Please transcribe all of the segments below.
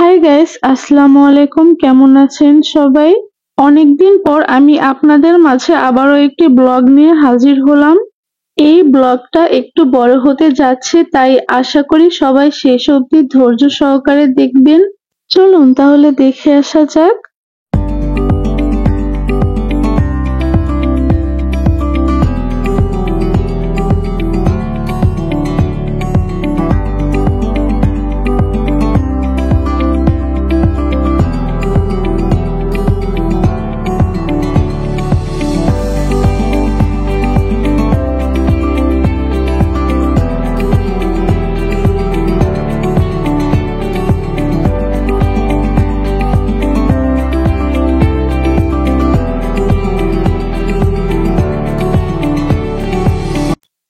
Hi guys, আসসালামু আলাইকুম। কেমন আছেন সবাই? অনেকদিন পর আমি আপনাদের মাঝে আবারও একটি ব্লগ নিয়ে হাজির হলাম। এই ব্লগটা একটু বড় হতে যাচ্ছে, তাই আশা করি সবাই শেষ অবধি ধৈর্য সহকারে দেখবেন। চলুন তাহলে দেখে আসা যাক।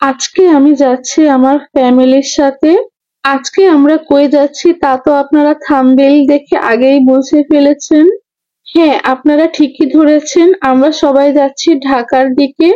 আজকে আমি যাচ্ছি আমার ফ্যামিলির সাথে। আজকে আমরা কই যাচ্ছি তা তো আপনারা থাম্বনেইল দেখে আগেই বুঝে ফেলেছেন। হ্যাঁ, আপনারা ঠিকই ধরেছেন, আমরা সবাই যাচ্ছি ঢাকার দিকে।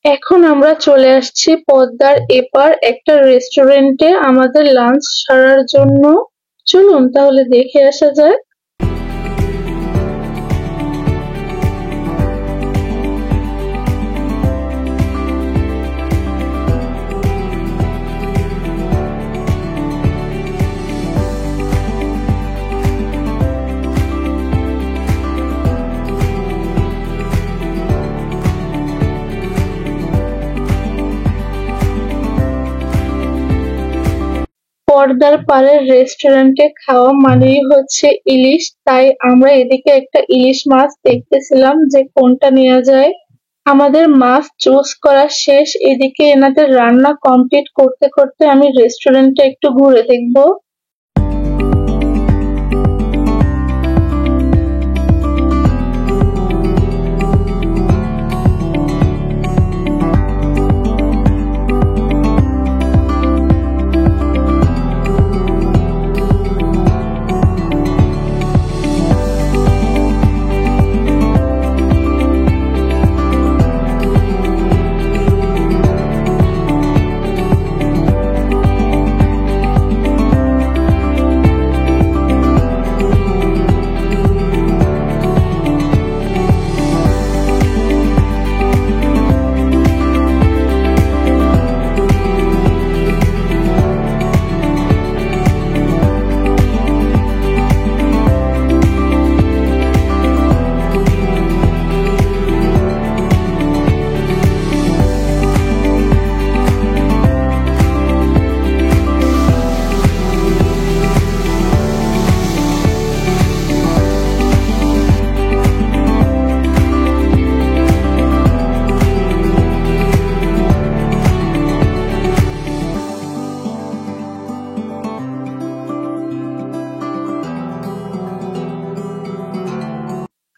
এখন আমরা চলে আসছি পদ্মার এপার একটা রেস্টুরেন্টে আমাদের লাঞ্চ সারার জন্য। চলুন তাহলে দেখে আসা যাক। পদ্মার পাড়ের রেস্টুরেন্টে খাওয়া মানেই হচ্ছে ইলিশ, তাই আমরা এদিকে একটা ইলিশ মাছ দেখতেছিলাম যে কোনটা নেওয়া যায়। আমাদের মাছ চুজ করা শেষ, এদিকে এনাদের রান্না কমপ্লিট করতে করতে আমি রেস্টুরেন্টে একটু ঘুরে দেখবো।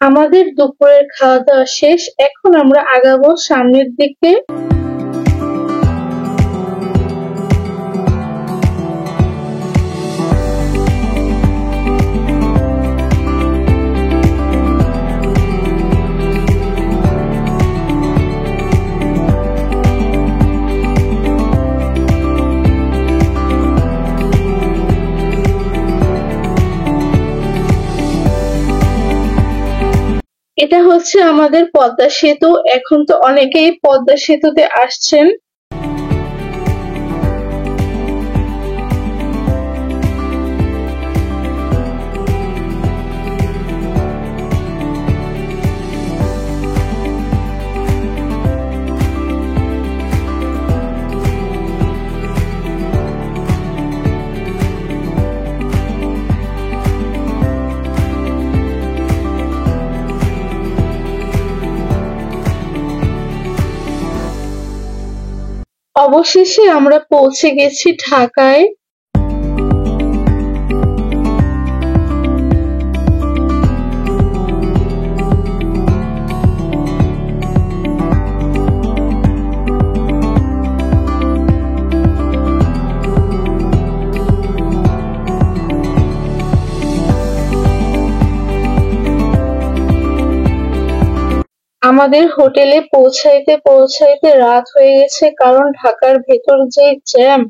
আমাদের দুপুরের খাওয়া দাওয়া শেষ, এখন আমরা আগাবো সামনের দিকে। এটা হচ্ছে আমাদের পদ্মা সেতু। এখন তো অনেকেই পদ্মা সেতুতে আসছেন। অবশেষে আমরা পৌঁছে গেছি ঢাকায়। আমাদের হোটেলে পৌঁছাইতে পৌঁছাইতে রাত হয়ে গেছে, কারণ ঢাকার ভেতর যে জ্যাম,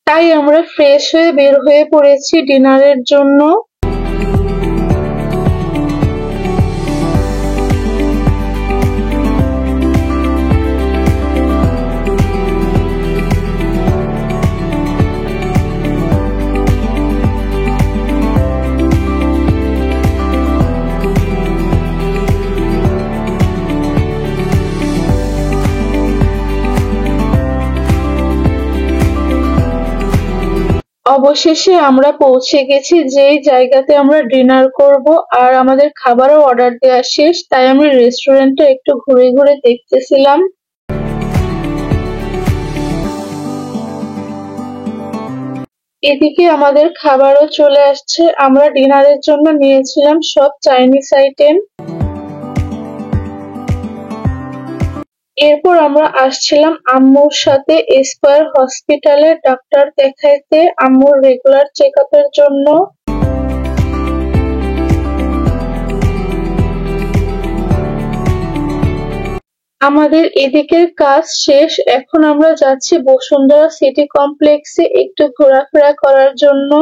তাই আমরা ফ্রেশ হয়ে বের হয়ে পড়েছি ডিনারের জন্য। অবশেষে আমরা পৌঁছে গেছি যেই জায়গাতে আমরা ডিনার করব, আর আমাদের খাবারও অর্ডার দেওয়া শেষ, তাই আমি রেস্টুরেন্টটা একটু ঘুরে ঘুরে দেখতেছিলাম। এদিকে আমাদের খাবারও চলে আসছে। আমরা ডিনারের জন্য নিয়েছিলাম সব চাইনিজ আইটেম। এরপর আমরা আসছিলাম আম্মুর সাথে স্কয়ার হসপিটালে ডাক্তার দেখাইতে আম্মুর রেগুলার চেকআপের জন্য। আমাদের এদিকের কাজ শেষ, এখন আমরা যাচ্ছি বসুন্ধরা সিটি কমপ্লেক্সে একটু ঘোরাফেরা করার জন্য।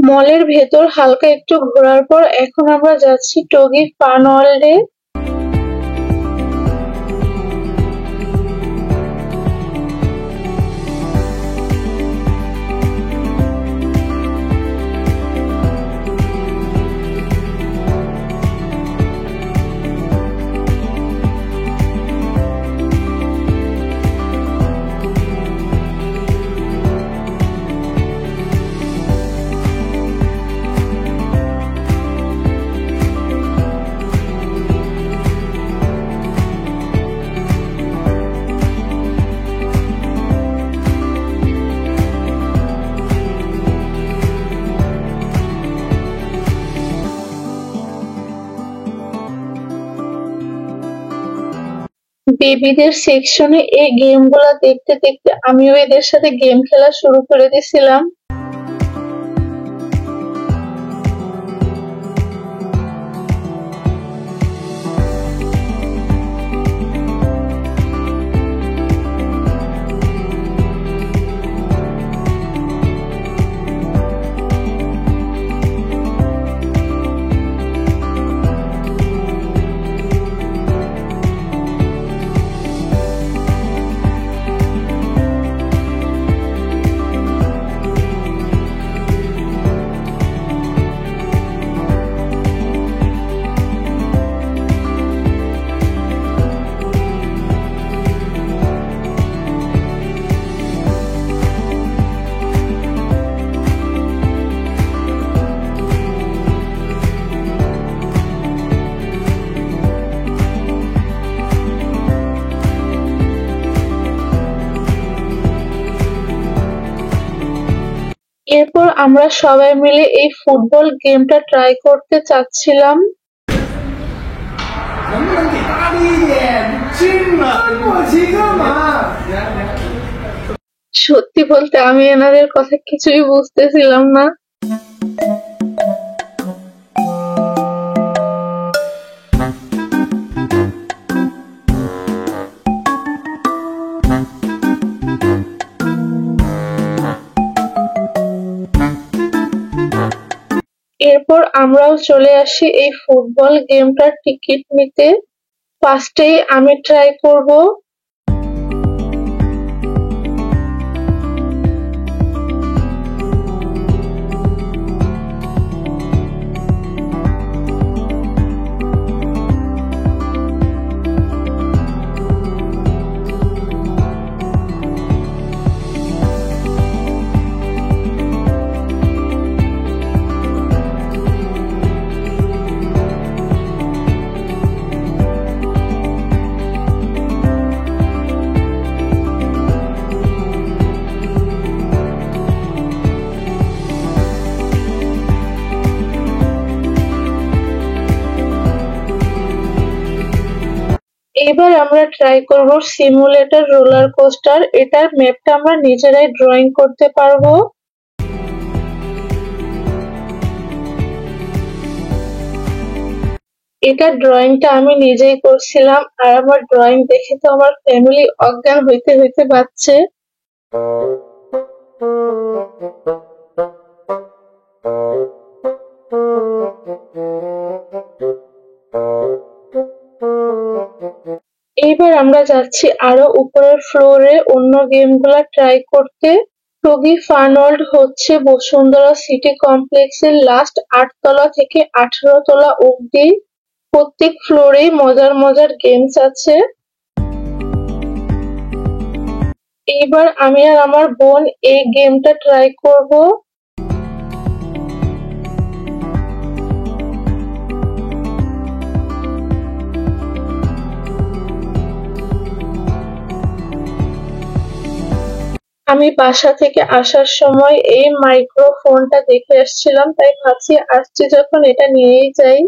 মলের ভেতর হালকা একটু ঘোরার পর এখন আমরা যাচ্ছি টগি ফান ওয়ার্ল্ডে। বেবিদের সেকশনে এই গেমগুলা দেখতে দেখতে আমিও এদের সাথে গেম খেলা শুরু করে দিয়েছিলাম। এরপর আমরা সবাই মিলে এই ফুটবল গেমটা ট্রাই করতে চাচ্ছিলাম। 能不能给大力一点？亲了，过期干嘛？ সত্যি বলতে আমি এনাদের কথা কিছুই বুঝতেছিলাম না। এরপর আমরাও চলে আসি এই ফুটবল গেমটার টিকিট নিতে। ফার্স্টেই আমি ট্রাই করব। এবার আমরা ট্রাই করব সিমুলেটর রোলার কোস্টার। এটার ম্যাপটা আমরা নিজেরাই ড্রয়িং করতে পারবো। এটার ড্রয়িংটা আমি নিজেই করছিলাম, আর আমার ড্রয়িং দেখে তো আমার ফ্যামিলি অজ্ঞান হইতে হইতে পারছে। এইবার আমরা যাচ্ছি আরো উপরের ফ্লোরে অন্য গেমগুলা ট্রাই করতে। টগি ফান ওয়ার্ল্ড হচ্ছে বসুন্ধরা সিটি কমপ্লেক্সের লাস্ট 8 তলা থেকে 18 তলা অবধি। প্রত্যেক ফ্লোরেই মজার মজার গেমস আছে। এইবার আমি আর আমার বোন এই গেমটা ট্রাই করব। আমি বাসা থেকে আসার সময় এই মাইক্রোফোনটা দেখে আসছিলাম, তাই ভাবছি আসছি যখন এটা নিয়েই যাই।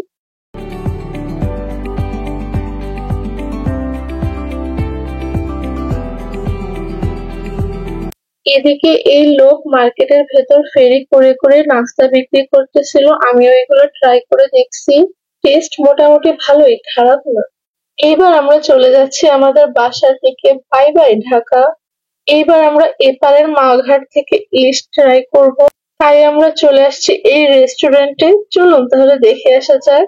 এদিকে এই লোক মার্কেটের ভেতর ফেরি করে করে নাস্তা বিক্রি করতেছিল। আমিও এগুলো ট্রাই করে দেখছি, টেস্ট মোটামুটি ভালোই, খারাপ না। এইবার আমরা চলে যাচ্ছি আমাদের বাসা থেকে। Bye bye Dhaka. এইবার আমরা এপারের মাঘাট থেকে ইলিশ ট্রাই করব, তাই আমরা চলে আসছি এই রেস্টুরেন্টে। চলুন তাহলে দেখে আসা যাক।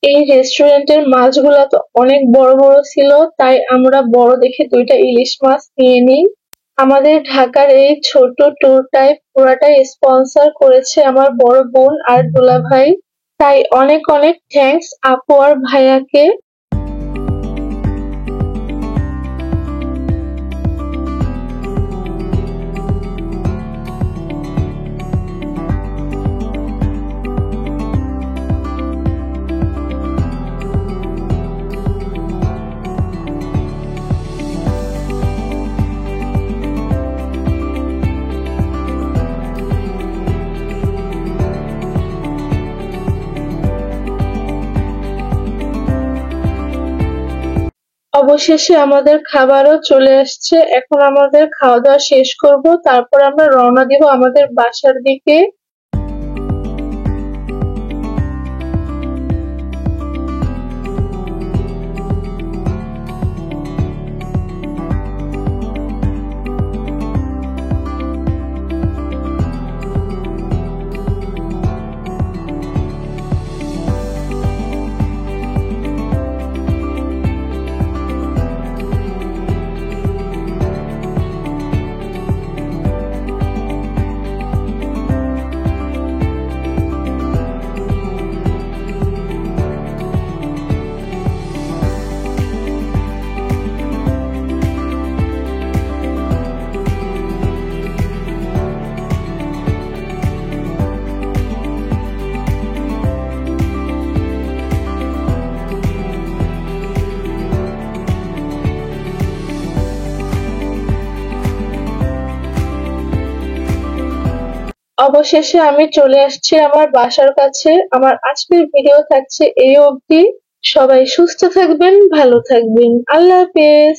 এই রেস্টুরেন্টের মাছগুলা তো অনেক বড় বড় ছিল, তাই আমরা বড় দেখে 2টা ইলিশ মাছ নিয়ে নিই। আমাদের ঢাকার এই ছোট ট্যুরটাই পুরাটাই স্পন্সর করেছে আমার বড় বোন আর দুলাভাই, তাই অনেক অনেক থ্যাঙ্কস আপু আর ভাইয়াকে। অবশেষে আমাদের খাবারও চলে আসছে। এখন আমাদের খাওয়া দাওয়া শেষ করব, তারপর আমরা রওনা দিব আমাদের বাসার দিকে। অবশেষে আমি চলে আসছি আমার বাসার কাছে। আমার আজকের ভিডিও থাকছে এই অবধি। সবাই সুস্থ থাকবেন, ভালো থাকবেন। আল্লাহ হাফেজ।